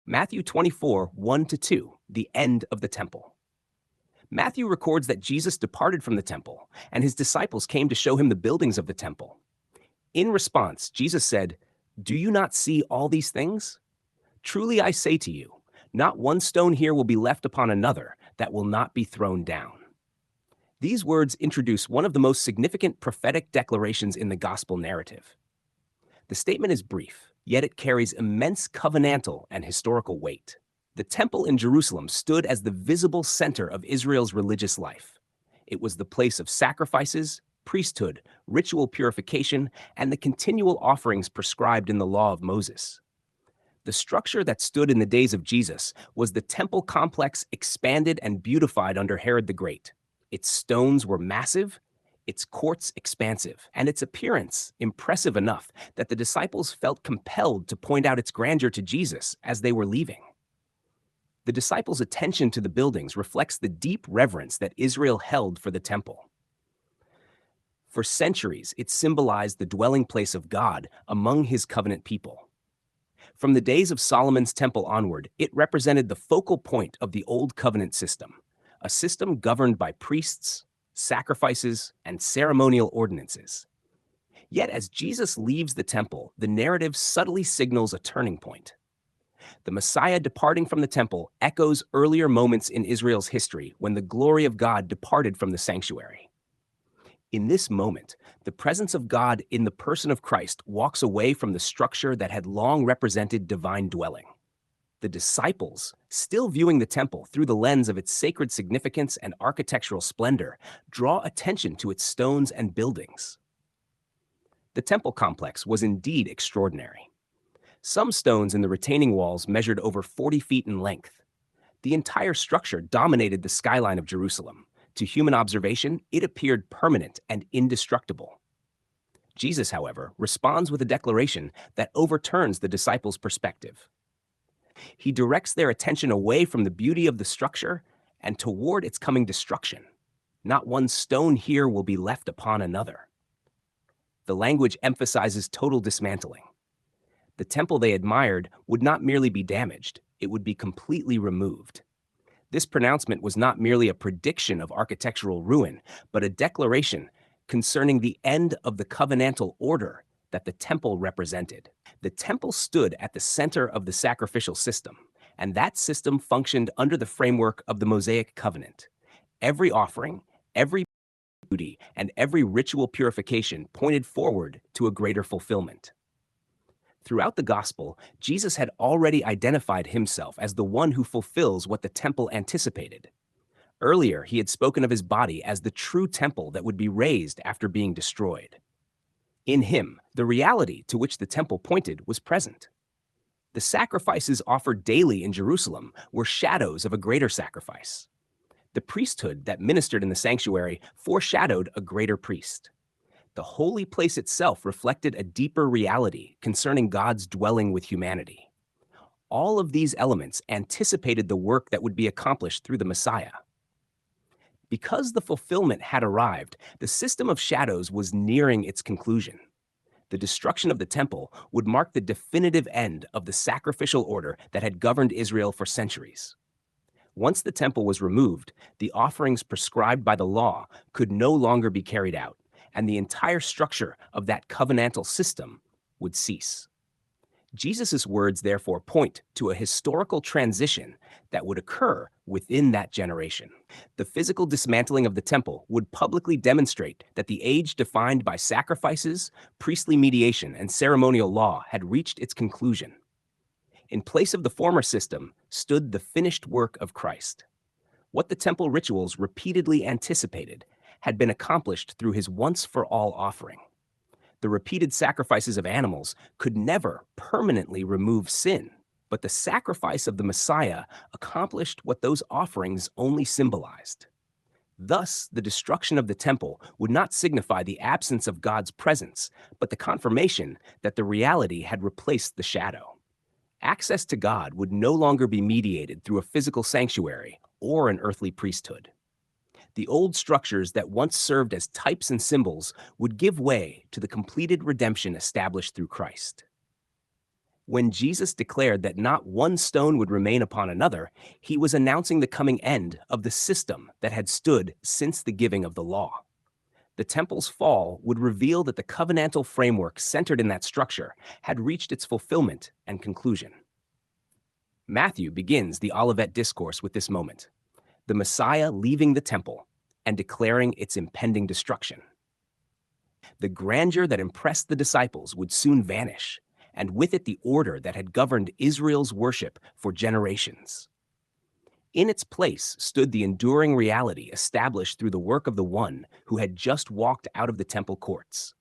Matthew 24, 1-2, the end of the temple. Matthew records that Jesus departed from the temple, and his disciples came to show him the buildings of the temple. In response, Jesus said, "Do you not see all these things? Truly I say to you, not one stone here will be left upon another that will not be thrown down." These words introduce one of the most significant prophetic declarations in the gospel narrative. The statement is brief, yet it carries immense covenantal and historical weight. The temple in Jerusalem stood as the visible center of Israel's religious life. It was the place of sacrifices, priesthood, ritual purification, and the continual offerings prescribed in the law of Moses. The structure that stood in the days of Jesus was the temple complex expanded and beautified under Herod the Great. Its stones were massive, its courts expansive, and its appearance impressive enough that the disciples felt compelled to point out its grandeur to Jesus as they were leaving. The disciples' attention to the buildings reflects the deep reverence that Israel held for the temple. For centuries, it symbolized the dwelling place of God among his covenant people. From the days of Solomon's temple onward, it represented the focal point of the Old Covenant system, a system governed by priests, sacrifices, and ceremonial ordinances. Yet as Jesus leaves the temple, the narrative subtly signals a turning point. The Messiah departing from the temple echoes earlier moments in Israel's history when the glory of God departed from the sanctuary. In this moment, the presence of God in the person of Christ walks away from the structure that had long represented divine dwelling. The disciples, still viewing the temple through the lens of its sacred significance and architectural splendor, draw attention to its stones and buildings. The temple complex was indeed extraordinary. Some stones in the retaining walls measured over 40 feet in length. The entire structure dominated the skyline of Jerusalem. To human observation, it appeared permanent and indestructible. Jesus, however, responds with a declaration that overturns the disciples' perspective. He directs their attention away from the beauty of the structure and toward its coming destruction. Not one stone here will be left upon another. The language emphasizes total dismantling. The temple they admired would not merely be damaged, it would be completely removed. This pronouncement was not merely a prediction of architectural ruin, but a declaration concerning the end of the covenantal order that the temple represented. The temple stood at the center of the sacrificial system, and that system functioned under the framework of the Mosaic covenant. Every offering, every duty, and every ritual purification pointed forward to a greater fulfillment. Throughout the gospel, Jesus had already identified himself as the one who fulfills what the temple anticipated. Earlier, he had spoken of his body as the true temple that would be raised after being destroyed. In him, the reality to which the temple pointed was present. The sacrifices offered daily in Jerusalem were shadows of a greater sacrifice. The priesthood that ministered in the sanctuary foreshadowed a greater priest. The holy place itself reflected a deeper reality concerning God's dwelling with humanity. All of these elements anticipated the work that would be accomplished through the Messiah. Because the fulfillment had arrived, the system of shadows was nearing its conclusion. The destruction of the temple would mark the definitive end of the sacrificial order that had governed Israel for centuries. Once the temple was removed, the offerings prescribed by the law could no longer be carried out, and the entire structure of that covenantal system would cease. Jesus' words therefore point to a historical transition that would occur within that generation. The physical dismantling of the temple would publicly demonstrate that the age defined by sacrifices, priestly mediation, and ceremonial law had reached its conclusion. In place of the former system stood the finished work of Christ. What the temple rituals repeatedly anticipated had been accomplished through his once-for-all offering. The repeated sacrifices of animals could never permanently remove sin, but the sacrifice of the Messiah accomplished what those offerings only symbolized. Thus, the destruction of the temple would not signify the absence of God's presence, but the confirmation that the reality had replaced the shadow. Access to God would no longer be mediated through a physical sanctuary or an earthly priesthood. The old structures that once served as types and symbols would give way to the completed redemption established through Christ. When Jesus declared that not one stone would remain upon another, he was announcing the coming end of the system that had stood since the giving of the law. The temple's fall would reveal that the covenantal framework centered in that structure had reached its fulfillment and conclusion. Matthew begins the Olivet Discourse with this moment, the Messiah leaving the temple and declaring its impending destruction. The grandeur that impressed the disciples would soon vanish, and with it the order that had governed Israel's worship for generations. In its place stood the enduring reality established through the work of the one who had just walked out of the temple courts.